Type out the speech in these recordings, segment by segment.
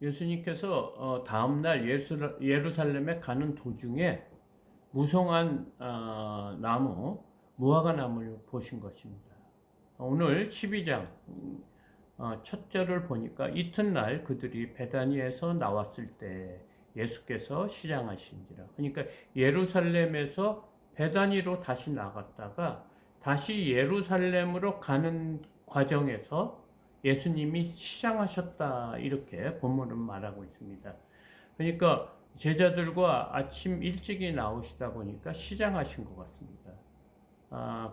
예수님께서 다음날 예루살렘에 가는 도중에 무성한 나무, 무화과 나무를 보신 것입니다. 오늘 12장 첫 절을 보니까 이튿날 그들이 베다니에서 나왔을 때 예수께서 시장하신지라. 그러니까 예루살렘에서 베다니로 다시 나갔다가 다시 예루살렘으로 가는 과정에서 예수님이 시장하셨다, 이렇게 본문은 말하고 있습니다. 그러니까 제자들과 아침 일찍이 나오시다 보니까 시장하신 것 같습니다.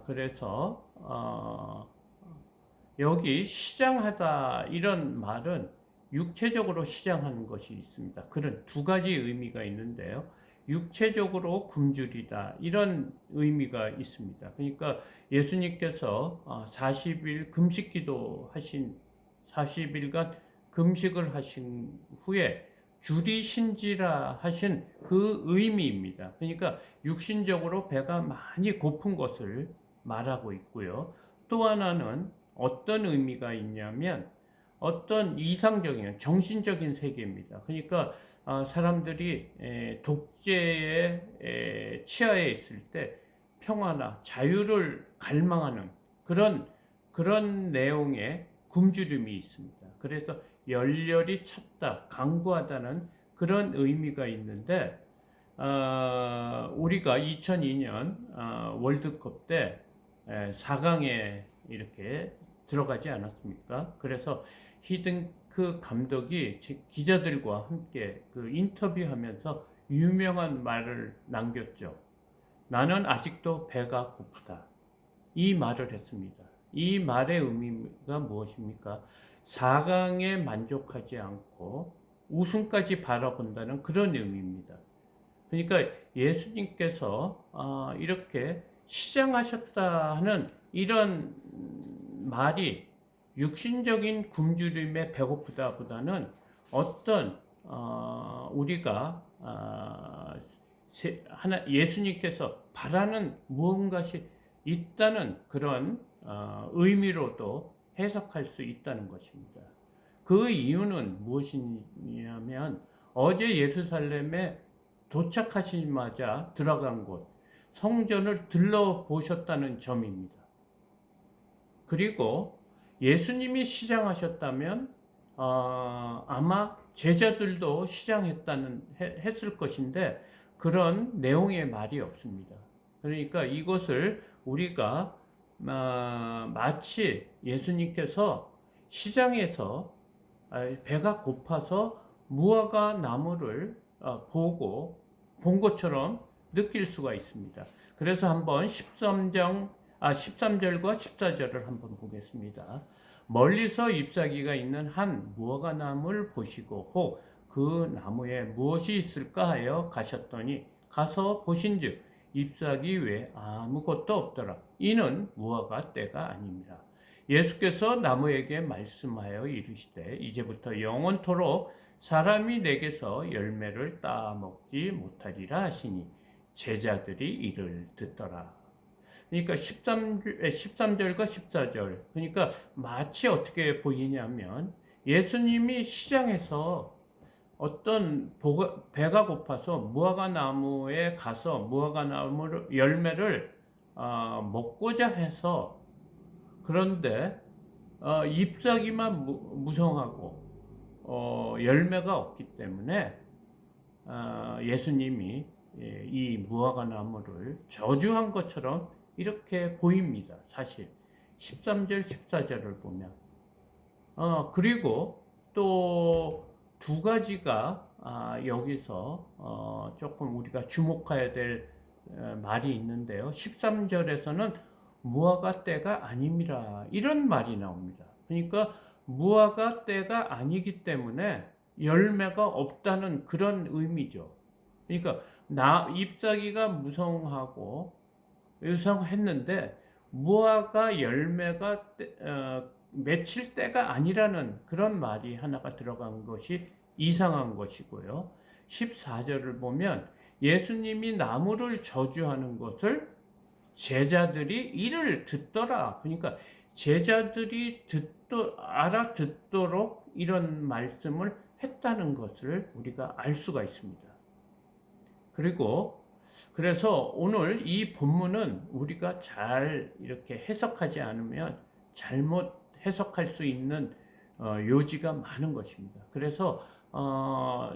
그래서 여기 시장하다, 이런 말은 육체적으로 시장하는 것이 있습니다. 그런 두 가지 의미가 있는데요. 육체적으로 굶주리다, 이런 의미가 있습니다. 그러니까 예수님께서 40일 금식 기도하신, 40일간 금식을 하신 후에 줄이신지라 하신 그 의미입니다. 그러니까 육신적으로 배가 많이 고픈 것을 말하고 있고요. 또 하나는 어떤 의미가 있냐면 어떤 이상적인 정신적인 세계입니다. 그러니까 사람들이 독재에 치하에 있을 때 평화나 자유를 갈망하는 그런 내용의 굶주림이 있습니다. 그래서 열렬히 찾다, 강구하다는 그런 의미가 있는데, 우리가 2002년 월드컵 때 4강에 이렇게 들어가지 않았습니까? 그래서 히든크 감독이 기자들과 함께 그 인터뷰하면서 유명한 말을 남겼죠. 나는 아직도 배가 고프다, 이 말을 했습니다. 이 말의 의미가 무엇입니까? 4강에 만족하지 않고 우승까지 바라본다는 그런 의미입니다. 그러니까 예수님께서 이렇게 시장하셨다 하는 이런 말이 육신적인 굶주림에 배고프다 보다는 어떤 우리가 예수님께서 바라는 무언가시 있다는 그런 의미로도 해석할 수 있다는 것입니다. 그 이유는 무엇이냐면 어제 예루살렘에 도착하시자마자 들어간 곳, 성전을 들러보셨다는 점입니다. 그리고 예수님이 시장하셨다면 아마 제자들도 했을 것인데 그런 내용의 말이 없습니다. 그러니까 이것을 우리가 마치 예수님께서 시장에서 배가 고파서 무화과 나무를 보고 본 것처럼 느낄 수가 있습니다. 그래서 한번 13절과 14절을 한번 보겠습니다. 멀리서 잎사귀가 있는 한 무화과 나무를 보시고 혹 그 나무에 무엇이 있을까 하여 가셨더니 가서 보신즉 잎사귀 외에 아무것도 없더라. 이는 무화과 때가 아닙니다. 예수께서 나무에게 말씀하여 이르시되 이제부터 영원토록 사람이 내게서 열매를 따먹지 못하리라 하시니 제자들이 이를 듣더라. 그러니까 13절과 14절, 그러니까 마치 어떻게 보이냐면 예수님이 시장에서 어떤 배가 고파서 무화과 나무에 가서 무화과 나무 열매를 먹고자 해서, 그런데 잎사귀만 무성하고 열매가 없기 때문에 예수님이 이 무화과 나무를 저주한 것처럼 이렇게 보입니다. 사실 13절 14절을 보면 그리고 또 두 가지가 여기서 조금 우리가 주목해야 될 말이 있는데요. 13절에서는 무화과 때가 아닙니다, 이런 말이 나옵니다. 그러니까 무화과 때가 아니기 때문에 열매가 없다는 그런 의미죠. 그러니까 잎사귀가 무성하고 유성했는데 무화과 열매가 맺힐 때가 아니라는 그런 말이 하나가 들어간 것이 이상한 것이고요. 14절을 보면 예수님이 나무를 저주하는 것을 제자들이 이를 듣더라. 그러니까 제자들이 알아듣도록 이런 말씀을 했다는 것을 우리가 알 수가 있습니다. 그리고 그래서 오늘 이 본문은 우리가 잘 이렇게 해석하지 않으면 잘못 해석할 수 있는 요지가 많은 것입니다. 그래서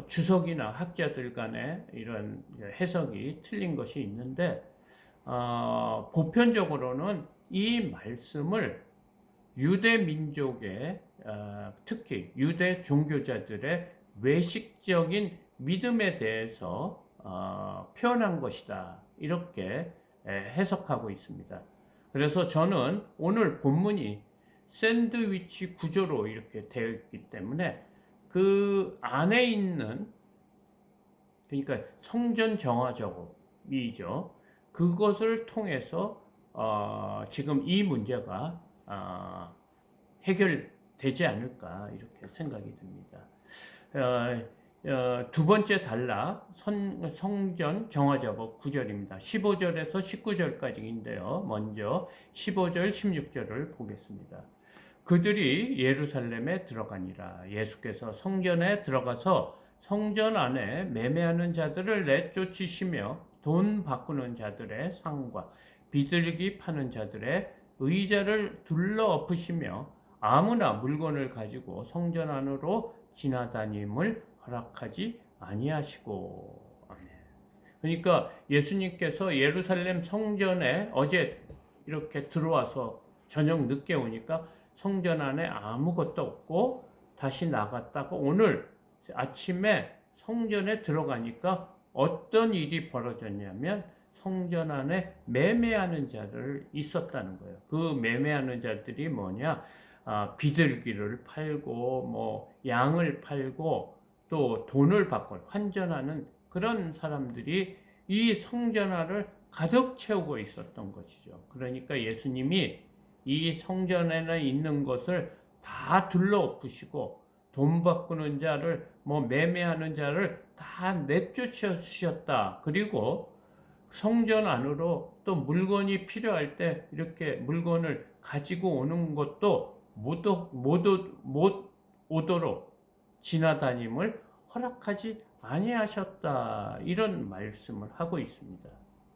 주석이나 학자들 간에 이런 해석이 틀린 것이 있는데 보편적으로는 이 말씀을 유대 민족의 특히 유대 종교자들의 외식적인 믿음에 대해서 표현한 것이다, 이렇게 해석하고 있습니다. 그래서 저는 오늘 본문이 샌드위치 구조로 이렇게 되어 있기 때문에 그 안에 있는, 그러니까 성전 정화 작업이죠. 그것을 통해서 지금 이 문제가 해결되지 않을까 이렇게 생각이 듭니다. 두 번째 단락 성전 정화 작업 9절입니다. 15절에서 19절까지인데요. 먼저 15절 16절을 보겠습니다. 그들이 예루살렘에 들어가니라. 예수께서 성전에 들어가서 성전 안에 매매하는 자들을 내쫓으시며 돈 바꾸는 자들의 상과 비둘기 파는 자들의 의자를 둘러 엎으시며 아무나 물건을 가지고 성전 안으로 지나다님을 허락하지 아니하시고. 아멘. 그러니까 예수님께서 예루살렘 성전에 어제 이렇게 들어와서 저녁 늦게 오니까 성전 안에 아무것도 없고 다시 나갔다가 오늘 아침에 성전에 들어가니까 어떤 일이 벌어졌냐면 성전 안에 매매하는 자들 있었다는 거예요. 그 매매하는 자들이 뭐냐? 비둘기를 팔고 뭐 양을 팔고 또 돈을 받고 환전하는 그런 사람들이 이 성전 안을 가득 채우고 있었던 것이죠. 그러니까 예수님이 이 성전에는 있는 것을 다 둘러엎으시고 돈 바꾸는 자를 뭐 매매하는 자를 다 내쫓으셨다. 그리고 성전 안으로 또 물건이 필요할 때 이렇게 물건을 가지고 오는 것도 못 오도록 지나다님을 허락하지 아니하셨다, 이런 말씀을 하고 있습니다.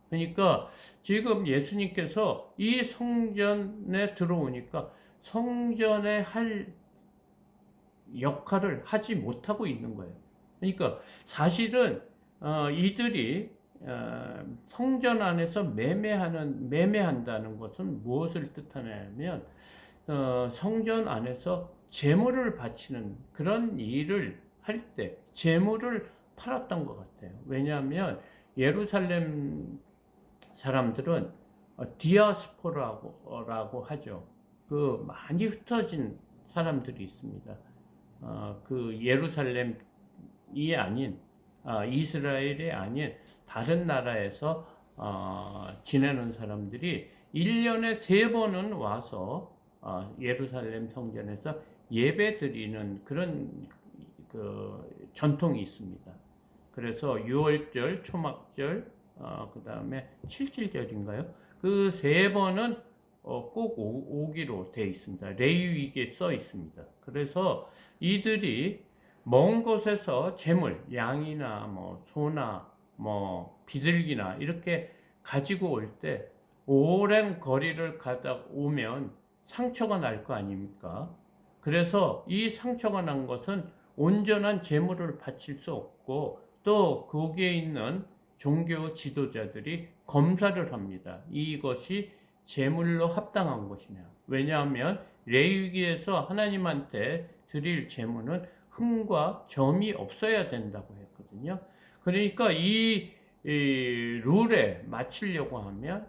그러니까 지금 예수님께서 이 성전에 들어오니까 성전에 할 역할을 하지 못하고 있는 거예요. 그러니까 사실은 이들이 성전 안에서 매매한다는 것은 무엇을 뜻하냐면 성전 안에서 제물을 바치는 그런 일을 할 때 제물을 팔았던 것 같아요. 왜냐하면 예루살렘 사람들은 디아스포라고 하죠. 그 많이 흩어진 사람들이 있습니다. 그 예루살렘이 아닌 이스라엘이 아닌 다른 나라에서 지내는 사람들이 1년에 3번은 와서 예루살렘 성전에서 예배 드리는 그런 그 전통이 있습니다. 그래서 유월절, 초막절, 그 다음에 칠칠절인가요? 그 3번은 꼭 오기로 되어 있습니다. 레위기에 써 있습니다. 그래서 이들이 먼 곳에서 재물, 양이나 뭐 소나 뭐 비둘기나 이렇게 가지고 올 때 오랜 거리를 가다 오면 상처가 날 거 아닙니까? 그래서 이 상처가 난 것은 온전한 재물을 바칠 수 없고 또 거기에 있는 종교 지도자들이 검사를 합니다. 이것이 제물로 합당한 것이냐. 왜냐하면 레위기에서 하나님한테 드릴 제물은 흠과 점이 없어야 된다고 했거든요. 그러니까 이 룰에 맞추려고 하면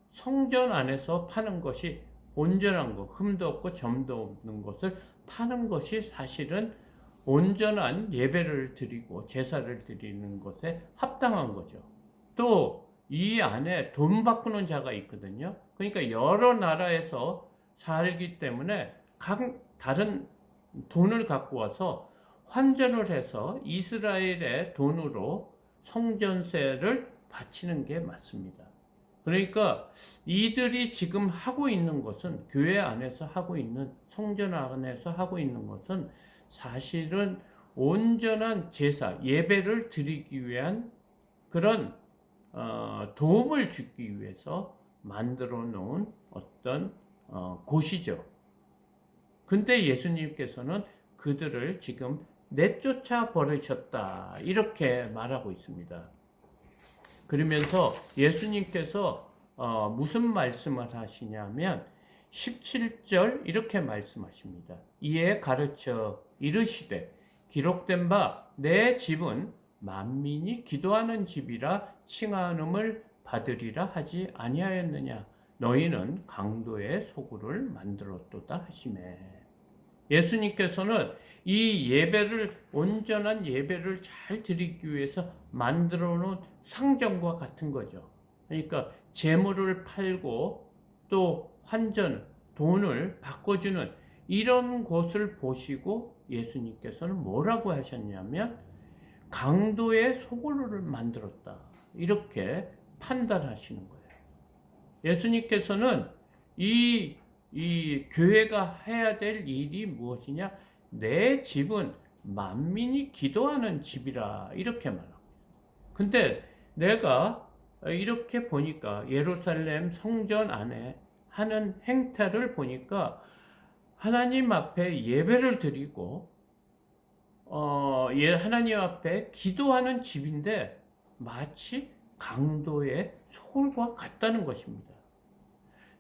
성전 안에서 파는 것이 온전한 것, 흠도 없고 점도 없는 것을 파는 것이 사실은 온전한 예배를 드리고 제사를 드리는 것에 합당한 거죠. 또 이 안에 돈 바꾸는 자가 있거든요. 그러니까 여러 나라에서 살기 때문에 각 다른 돈을 갖고 와서 환전을 해서 이스라엘의 돈으로 성전세를 바치는 게 맞습니다. 그러니까 이들이 지금 하고 있는 것은 교회 안에서 하고 있는 성전 안에서 하고 있는 것은 사실은 온전한 제사, 예배를 드리기 위한 그런 도움을 주기 위해서 만들어 놓은 어떤 곳이죠. 근데 예수님께서는 그들을 지금 내쫓아 버리셨다, 이렇게 말하고 있습니다. 그러면서 예수님께서 무슨 말씀을 하시냐면 17절 이렇게 말씀하십니다. 이에 가르쳐 이르시되 기록된 바 내 집은 만민이 기도하는 집이라 칭함을 받으리라 하지 아니하였느냐. 너희는 강도의 소굴을 만들었도다 하시매. 예수님께서는 이 예배를, 온전한 예배를 잘 드리기 위해서 만들어 놓은 상점과 같은 거죠. 그러니까 재물을 팔고 또 환전, 돈을 바꿔주는 이런 곳을 보시고 예수님께서는 뭐라고 하셨냐면 강도의 소굴을 만들었다, 이렇게 판단하시는 거예요. 예수님께서는 이 교회가 해야 될 일이 무엇이냐? 내 집은 만민이 기도하는 집이라, 이렇게 말하고 있어요. 근데 내가 이렇게 보니까 예루살렘 성전 안에 하는 행태를 보니까 하나님 앞에 예배를 드리고 하나님 앞에 기도하는 집인데 마치 강도의 소굴과 같다는 것입니다.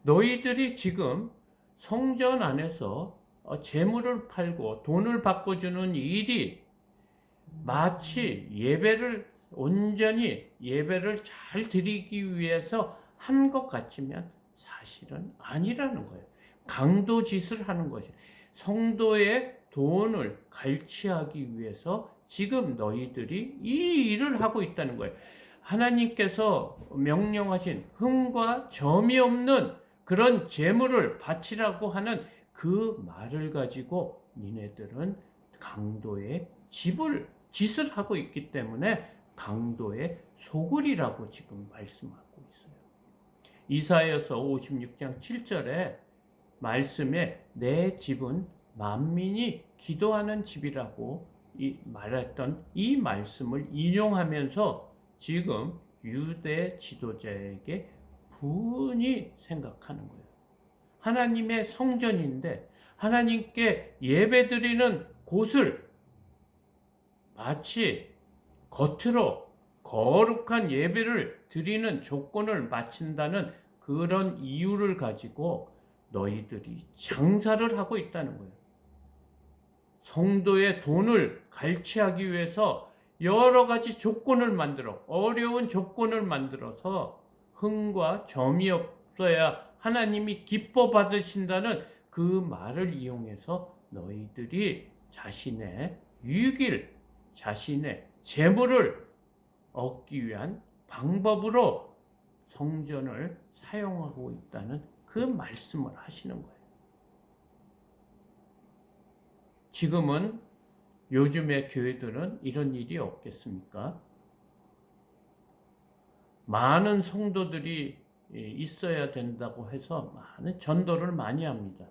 너희들이 지금 성전 안에서 재물을 팔고 돈을 바꿔주는 일이 마치 온전히 예배를 잘 드리기 위해서 한 것 같지만 사실은 아니라는 거예요. 강도 짓을 하는 것이, 성도의 돈을 갈취하기 위해서 지금 너희들이 이 일을 하고 있다는 거예요. 하나님께서 명령하신 흠과 점이 없는 그런 재물을 바치라고 하는 그 말을 가지고 니네들은 강도의 짓을 하고 있기 때문에 강도의 소굴이라고 지금 말씀하고 있어요. 이사야서 56장 7절에 말씀에 내 집은 만민이 기도하는 집이라고 말했던 이 말씀을 인용하면서 지금 유대 지도자에게 분이 생각하는 거예요. 하나님의 성전인데 하나님께 예배드리는 곳을 마치 겉으로 거룩한 예배를 드리는 조건을 마친다는 그런 이유를 가지고 너희들이 장사를 하고 있다는 거예요. 성도의 돈을 갈취하기 위해서 여러 가지 조건을 만들어, 어려운 조건을 만들어서 흠과 점이 없어야 하나님이 기뻐 받으신다는 그 말을 이용해서 너희들이 자신의 유익을, 자신의 재물을 얻기 위한 방법으로 성전을 사용하고 있다는 그 말씀을 하시는 거예요. 지금은 요즘의 교회들은 이런 일이 없겠습니까? 많은 성도들이 있어야 된다고 해서 많은 전도를 많이 합니다.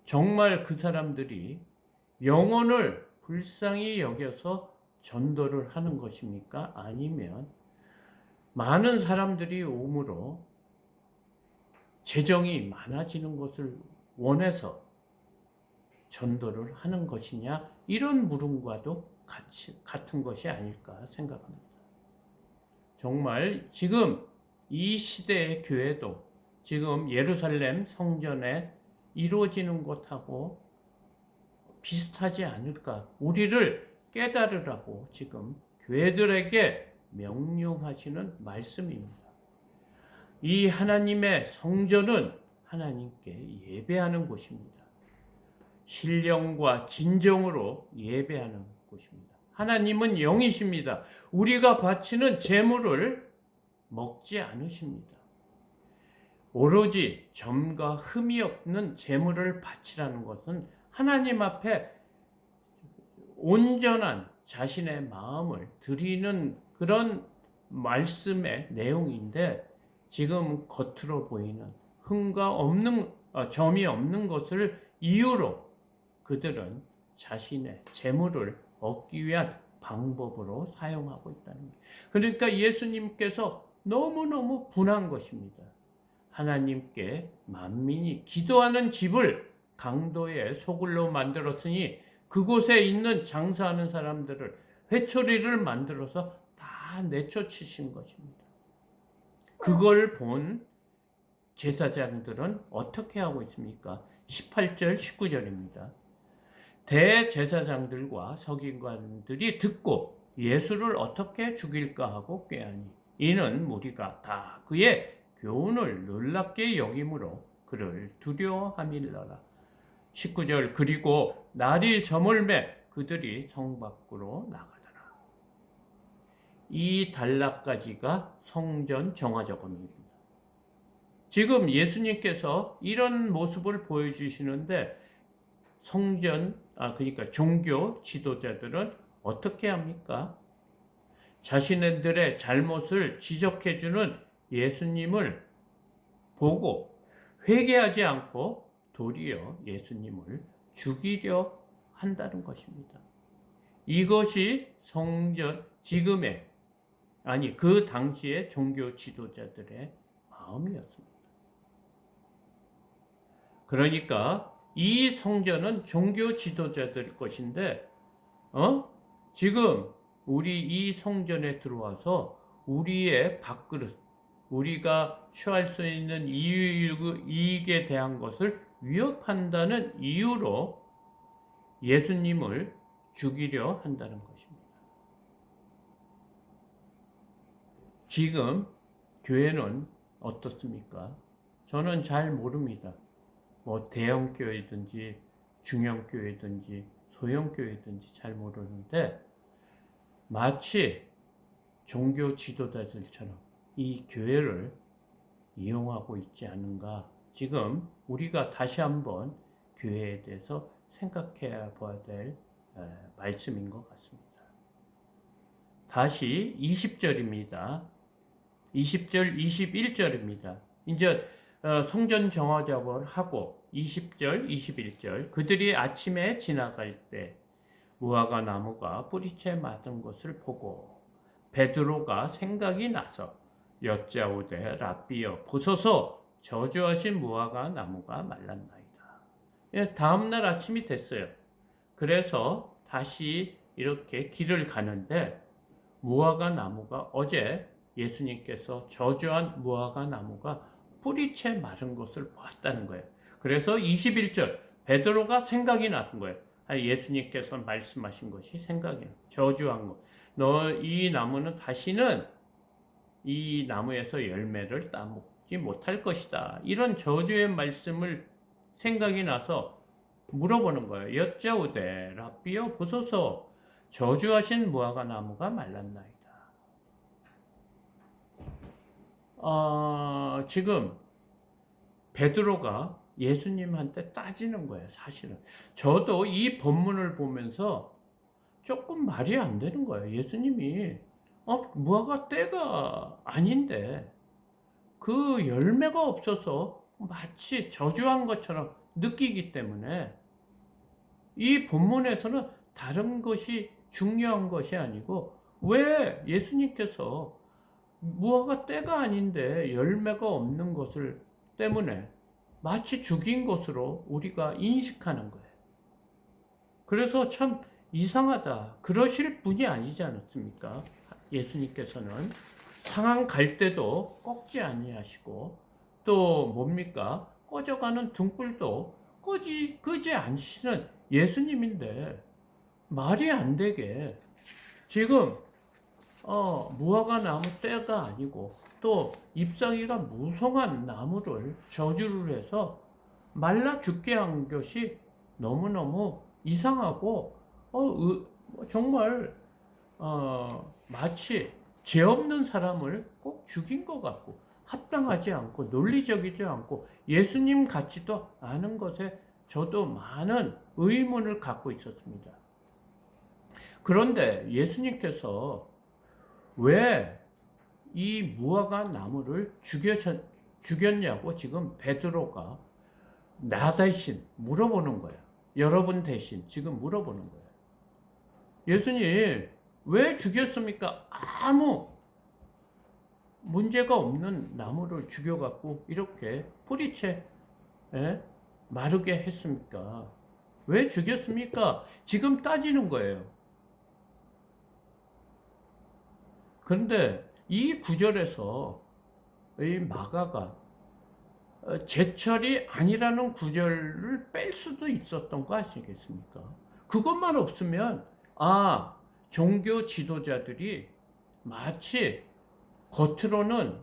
정말 그 사람들이 영혼을 불쌍히 여겨서 전도를 하는 것입니까? 아니면 많은 사람들이 오므로 재정이 많아지는 것을 원해서 전도를 하는 것이냐, 이런 물음과도 같은 것이 아닐까 생각합니다. 정말 지금 이 시대의 교회도 지금 예루살렘 성전에 이루어지는 것하고 비슷하지 않을까, 우리를 깨달으라고 지금 교회들에게 명령하시는 말씀입니다. 이 하나님의 성전은 하나님께 예배하는 곳입니다. 신령과 진정으로 예배하는 곳입니다. 하나님은 영이십니다. 우리가 바치는 제물을 먹지 않으십니다. 오로지 점과 흠이 없는 제물을 바치라는 것은 하나님 앞에 온전한 자신의 마음을 드리는 그런 말씀의 내용인데, 지금 겉으로 보이는 흠과 점이 없는 것을 이유로 그들은 자신의 재물을 얻기 위한 방법으로 사용하고 있다는 거예요. 그러니까 예수님께서 너무너무 분한 것입니다. 하나님께 만민이 기도하는 집을 강도의 소굴로 만들었으니 그곳에 있는 장사하는 사람들을 회초리를 만들어서 다 내쫓으신 것입니다. 그걸 본 제사장들은 어떻게 하고 있습니까? 18절, 19절입니다. 대제사장들과 서기관들이 듣고 예수를 어떻게 죽일까 하고 꾀하니 이는 무리가 다 그의 교훈을 놀랍게 여김으로 그를 두려워함일러라. 19절 그리고 날이 저물매 그들이 성 밖으로 나가더라. 이 단락까지가 성전 정화작업입니다. 지금 예수님께서 이런 모습을 보여주시는데 그러니까 종교 지도자들은 어떻게 합니까? 자신들의 잘못을 지적해주는 예수님을 보고 회개하지 않고 도리어 예수님을 죽이려 한다는 것입니다. 이것이 그 당시의 종교 지도자들의 마음이었습니다. 그러니까 이 성전은 종교 지도자들 것인데, 지금 우리 이 성전에 들어와서 우리의 밥그릇, 우리가 취할 수 있는 이익에 대한 것을 위협한다는 이유로 예수님을 죽이려 한다는 것입니다. 지금 교회는 어떻습니까? 저는 잘 모릅니다. 대형 교회든지 중형 교회든지 소형 교회든지 잘 모르는데 마치 종교 지도자들처럼 이 교회를 이용하고 있지 않은가. 지금 우리가 다시 한번 교회에 대해서 생각해 봐야 될 말씀인 것 같습니다. 다시 20절입니다. 20절, 21절입니다. 이제 성전 정화 작업을 하고 20절, 21절 그들이 아침에 지나갈 때 무화과 나무가 뿌리채 맞은 것을 보고 베드로가 생각이 나서 여짜오되 랍비여 보소서 저주하신 무화과 나무가 말랐나이다. 다음날 아침이 됐어요. 그래서 다시 이렇게 길을 가는데 무화과 나무가 어제 예수님께서 저주한 무화과 나무가 뿌리채 마른 것을 보았다는 거예요. 그래서 21절 베드로가 생각이 났던 거예요. 예수님께서 말씀하신 것이 생각이 나. 저주한 것. 너 이 나무는 다시는 이 나무에서 열매를 따먹지 못할 것이다. 이런 저주의 말씀을 생각이 나서 물어보는 거예요. 여짜오되 랍비여 보소서 저주하신 무화과 나무가 말랐나이다. 지금 베드로가 예수님한테 따지는 거예요. 사실은 저도 이 본문을 보면서 조금 말이 안 되는 거예요. 예수님이 무화과 때가 아닌데 그 열매가 없어서 마치 저주한 것처럼 느끼기 때문에 이 본문에서는 다른 것이 중요한 것이 아니고 왜 예수님께서 무화과 때가 아닌데 열매가 없는 것을 때문에 마치 죽인 것으로 우리가 인식하는 거예요. 그래서 참 이상하다. 그러실 분이 아니지 않습니까? 예수님께서는 상한 갈 때도 꺾지 아니하시고 또 뭡니까? 꺼져가는 등불도 끄지 않으시는 예수님인데 말이 안 되게 지금 무화과 나무 때가 아니고 또 잎사귀가 무성한 나무를 저주를 해서 말라 죽게 한 것이 너무너무 이상하고 정말 마치 죄 없는 사람을 꼭 죽인 것 같고 합당하지 않고 논리적이지 않고 예수님 같지도 않은 것에 저도 많은 의문을 갖고 있었습니다. 그런데 예수님께서 왜 이 무화과 나무를 죽였냐고 지금 베드로가 나 대신 물어보는 거야. 여러분 대신 지금 물어보는 거예요. 예수님 왜 죽였습니까? 아무 문제가 없는 나무를 죽여갖고 이렇게 뿌리채 마르게 했습니까? 왜 죽였습니까? 지금 따지는 거예요. 그런데 이 구절에서 이 마가가 제철이 아니라는 구절을 뺄 수도 있었던 거 아시겠습니까? 그것만 없으면 종교 지도자들이 마치 겉으로는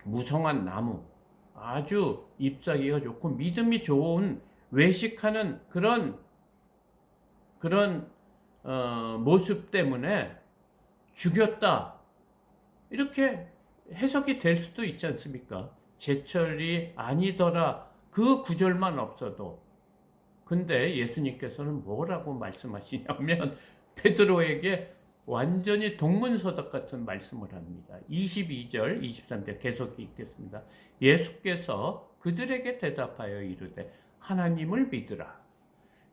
무성한 나무, 아주 잎사귀가 좋고 믿음이 좋은 외식하는 그런 모습 때문에 죽였다, 이렇게 해석이 될 수도 있지 않습니까? 제철이 아니더라 그 구절만 없어도. 근데 예수님께서는 뭐라고 말씀하시냐면 베드로에게 완전히 동문서답 같은 말씀을 합니다. 22절, 23절 계속 읽겠습니다. 예수께서 그들에게 대답하여 이르되 하나님을 믿으라.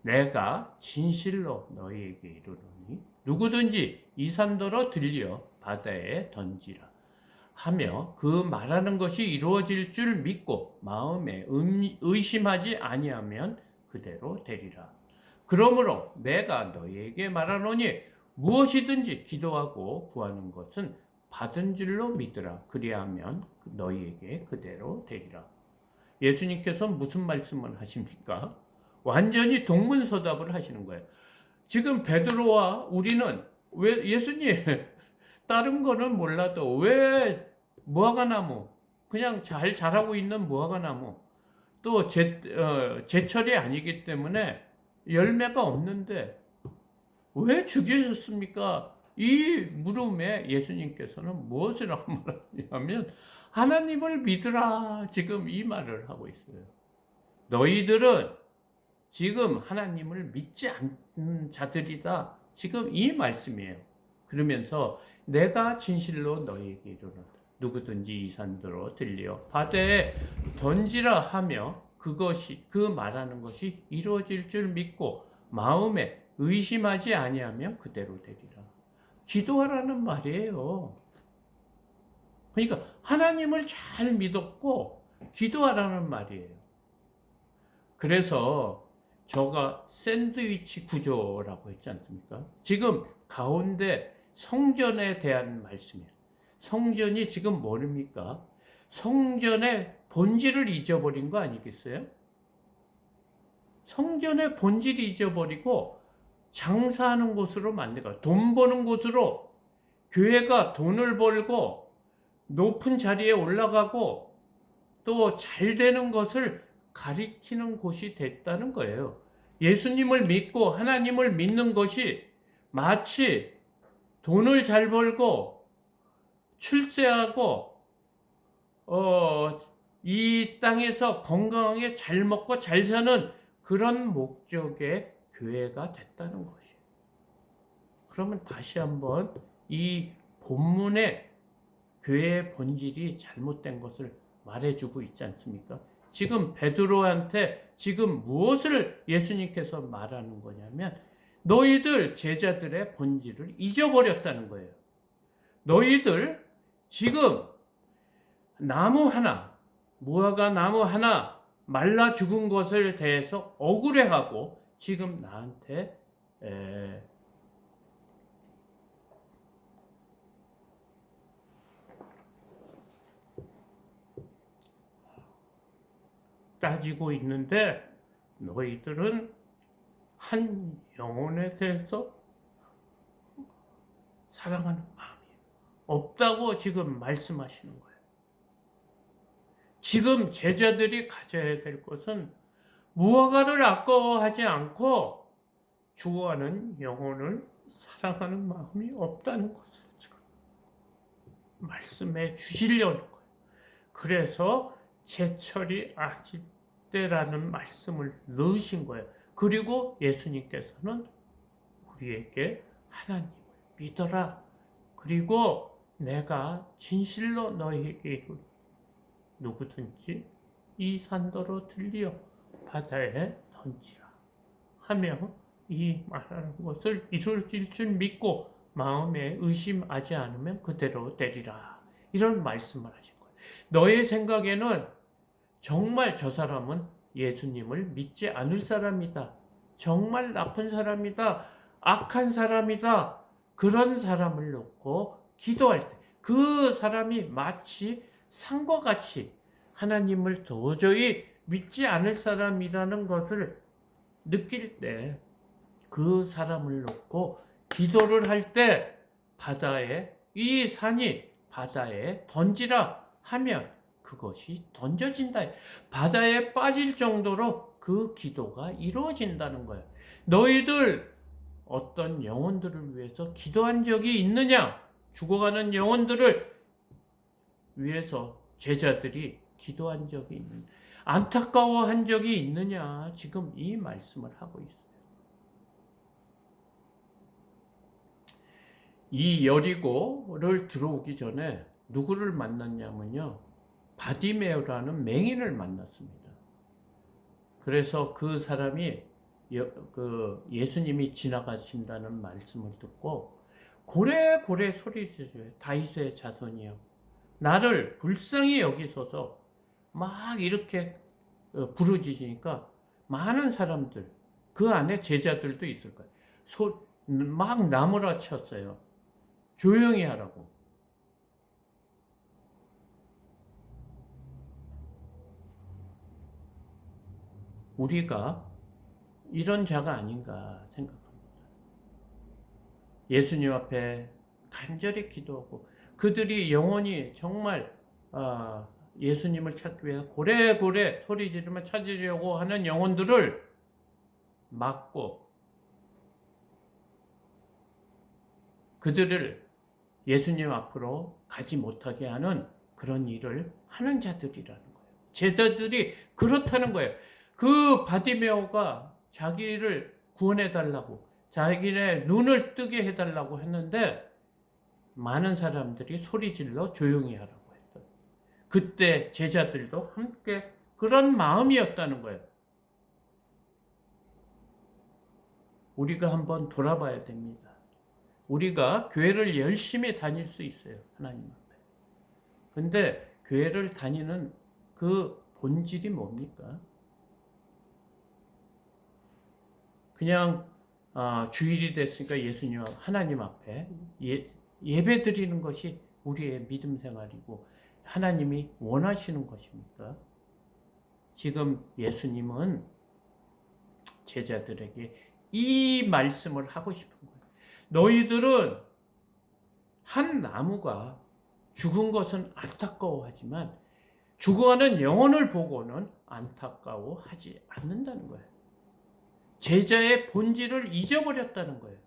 내가 진실로 너희에게 이르노니 누구든지 이 산더러 들려 바다에 던지라 하며 그 말하는 것이 이루어질 줄 믿고 마음에 의심하지 아니하면 그대로 되리라. 그러므로 내가 너희에게 말하노니 무엇이든지 기도하고 구하는 것은 받은 줄로 믿으라. 그리하면 너희에게 그대로 되리라. 예수님께서 무슨 말씀을 하십니까? 완전히 동문서답을 하시는 거예요. 지금 베드로와 우리는 왜 예수님 다른 거는 몰라도 왜 무화과나무, 그냥 잘 자라고 있는 무화과나무, 또 제철이 아니기 때문에 열매가 없는데 왜 죽이셨습니까? 이 물음에 예수님께서는 무엇을 하고 말하냐면 하나님을 믿으라, 지금 이 말을 하고 있어요. 너희들은 지금 하나님을 믿지 않는 자들이다, 지금 이 말씀이에요. 그러면서 내가 진실로 너희에게 이르노니 누구든지 이 산더러 들려 바다에 던지라 하며 그것이, 그 말하는 것이 이루어질 줄 믿고 마음에 의심하지 아니하면 그대로 되리라. 기도하라는 말이에요. 그러니까 하나님을 잘 믿었고 기도하라는 말이에요. 그래서 저가 샌드위치 구조라고 했지 않습니까? 지금 가운데 성전에 대한 말씀이에요. 성전이 지금 뭡니까? 성전의 본질을 잊어버린 거 아니겠어요? 성전의 본질이 잊어버리고 장사하는 곳으로 만들어, 돈 버는 곳으로, 교회가 돈을 벌고 높은 자리에 올라가고 또 잘 되는 것을 가리키는 곳이 됐다는 거예요. 예수님을 믿고 하나님을 믿는 것이 마치 돈을 잘 벌고 출세하고 이 땅에서 건강하게 잘 먹고 잘 사는 그런 목적의 교회가 됐다는 것이에요. 그러면 다시 한번 이 본문의 교회의 본질이 잘못된 것을 말해주고 있지 않습니까? 지금 베드로한테 지금 무엇을 예수님께서 말하는 거냐면 너희들 제자들의 본질을 잊어버렸다는 거예요. 너희들 지금 나무 하나, 무화과 나무 하나 말라 죽은 것을 대해서 억울해하고 지금 나한테 따지고 있는데 너희들은 한 영혼에 대해서 사랑하는 마음이 없다고 지금 말씀하시는 거예요. 지금 제자들이 가져야 될 것은 무화과를 아까워하지 않고 죽어가는 영혼을 사랑하는 마음이 없다는 것을 지금 말씀해 주시려는 거예요. 그래서 제철이 아질 때라는 말씀을 넣으신 거예요. 그리고 예수님께서는 우리에게 하나님을 믿어라. 그리고 내가 진실로 너희에게 이르노니 누구든지 이 산더러 들려 바다에 던지라. 하며 이 말하는 것을 이루어질 줄 믿고 마음에 의심하지 않으면 그대로 되리라. 이런 말씀을 하신 거예요. 너의 생각에는 정말 저 사람은 예수님을 믿지 않을 사람이다. 정말 나쁜 사람이다. 악한 사람이다. 그런 사람을 놓고 기도할 때 그 사람이 마치 산과 같이 하나님을 도저히 믿지 않을 사람이라는 것을 느낄 때 그 사람을 놓고 기도를 할 때 바다에 이 산이 바다에 던지라 하면 그것이 던져진다. 바다에 빠질 정도로 그 기도가 이루어진다는 거예요. 너희들 어떤 영혼들을 위해서 기도한 적이 있느냐? 죽어가는 영혼들을 위해서 제자들이 기도한 적이 있느냐? 안타까워한 적이 있느냐? 지금 이 말씀을 하고 있어요. 이 여리고를 들어오기 전에 누구를 만났냐면요. 바디메오라는 맹인을 만났습니다. 그래서 그 사람이 예수님이 지나가신다는 말씀을 듣고 고래고래 소리지르죠. 다윗의 자손이여, 나를 불쌍히 여기소서. 막 이렇게 부르짖으니까 많은 사람들, 그 안에 제자들도 있을 거예요. 막 나무라 쳤어요. 조용히 하라고. 우리가 이런 자가 아닌가 생각합니다. 예수님 앞에 간절히 기도하고 그들이 영원히 정말 예수님을 찾기 위해 고래고래 소리 지르며 찾으려고 하는 영혼들을 막고 그들을 예수님 앞으로 가지 못하게 하는 그런 일을 하는 자들이라는 거예요. 제자들이 그렇다는 거예요. 그 바디메오가 자기를 구원해달라고, 자기네 눈을 뜨게 해달라고 했는데 많은 사람들이 소리질러 조용히 하라고 했어요. 그때 제자들도 함께 그런 마음이었다는 거예요. 우리가 한번 돌아봐야 됩니다. 우리가 교회를 열심히 다닐 수 있어요. 하나님 앞에. 근데 교회를 다니는 그 본질이 뭡니까? 그냥 주일이 됐으니까 예수님 하나님 앞에 예배 드리는 것이 우리의 믿음 생활이고 하나님이 원하시는 것입니까? 지금 예수님은 제자들에게 이 말씀을 하고 싶은 거예요. 너희들은 한 나무가 죽은 것은 안타까워하지만 죽어가는 영혼을 보고는 안타까워하지 않는다는 거예요. 제자의 본질을 잊어버렸다는 거예요.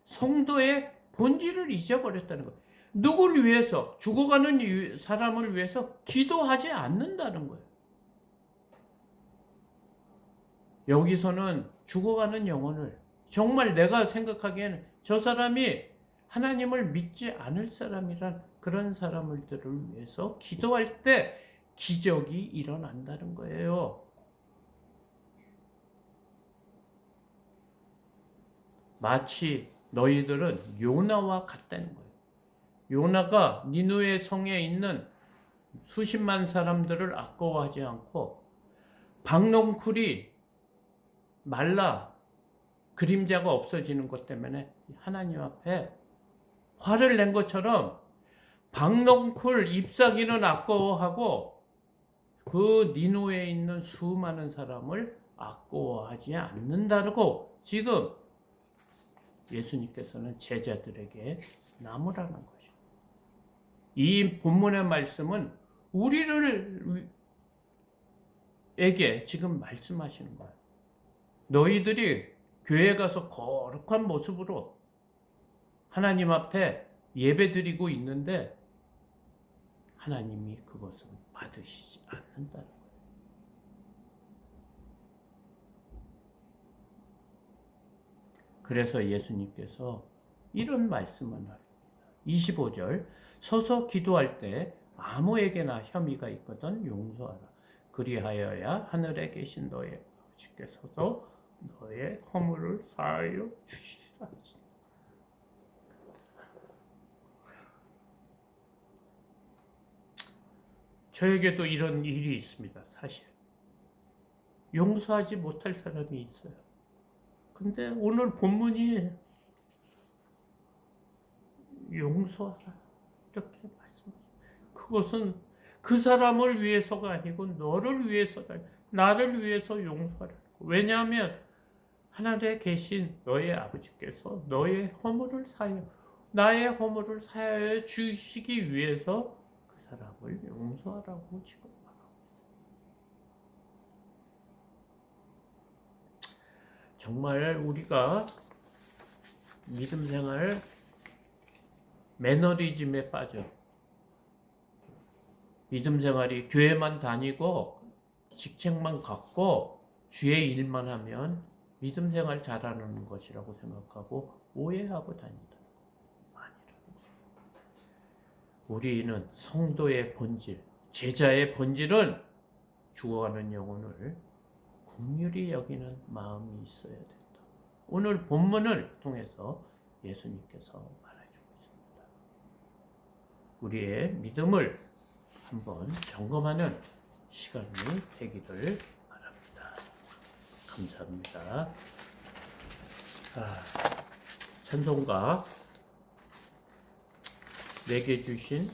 성도의 본질을 잊어버렸다는 거예요. 누구를 위해서, 죽어가는 사람을 위해서 기도하지 않는다는 거예요. 여기서는 죽어가는 영혼을, 정말 내가 생각하기에는 저 사람이 하나님을 믿지 않을 사람이란 그런 사람들을 위해서 기도할 때 기적이 일어난다는 거예요. 마치 너희들은 요나와 같다는 거예요. 요나가 니느웨 성에 있는 수십만 사람들을 아까워하지 않고 박넝쿨이 말라 그림자가 없어지는 것 때문에 하나님 앞에 화를 낸 것처럼 박넝쿨 잎사귀는 아까워하고 그 니느웨에 있는 수많은 사람을 아까워하지 않는다고 지금 예수님께서는 제자들에게 나무라는 거죠. 이 본문의 말씀은 우리에게 지금 말씀하시는 거예요. 너희들이 교회 가서 거룩한 모습으로 하나님 앞에 예배드리고 있는데 하나님이 그것을 받으시지 않는다는 거예요. 그래서 예수님께서 이런 말씀을 합니다. 25절 서서 기도할 때 아무에게나 혐의가 있거든 용서하라. 그리하여야 하늘에 계신 너의 아버지께서도 너의 허물을 사하여 주시리라. 저에게도 이런 일이 있습니다. 사실 용서하지 못할 사람이 있어요. 근데 오늘 본문이 용서하라 이렇게 말씀하십니다. 그것은 그 사람을 위해서가 아니고 너를 위해서다. 나를 위해서 용서하라. 왜냐하면 하늘에 계신 너의 아버지께서 너의 허물을 사하여 나의 허물을 사하여 주시기 위해서 그 사람을 용서하라고 지금 말하고 있어요. 정말 우리가 믿음 생활 매너리즘에 빠져 믿음 생활이 교회만 다니고 직책만 갖고 주의 일만 하면 믿음 생활 잘하는 것이라고 생각하고 오해하고 다닌다는 거 아니라는 거. 우리는 성도의 본질, 제자의 본질은 죽어가는 영혼을 긍휼히 여기는 마음이 있어야 된다. 오늘 본문을 통해서 예수님께서 말해주고 있습니다. 우리의 믿음을 한번 점검하는 시간이 되기를 바랍니다. 감사합니다. 찬송가 내게 주신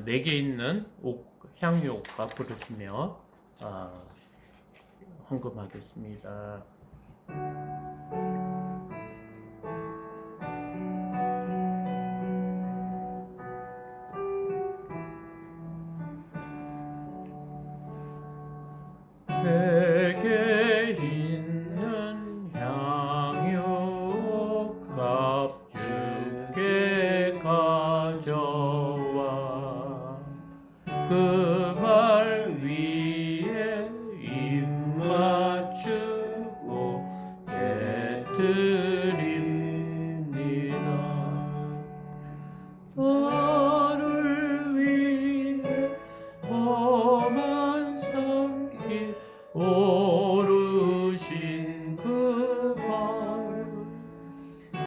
내게 있는 향유옥과 부르시며 헌금하겠습니다. 내게 있는 향유 값주게 가져와 그 말 위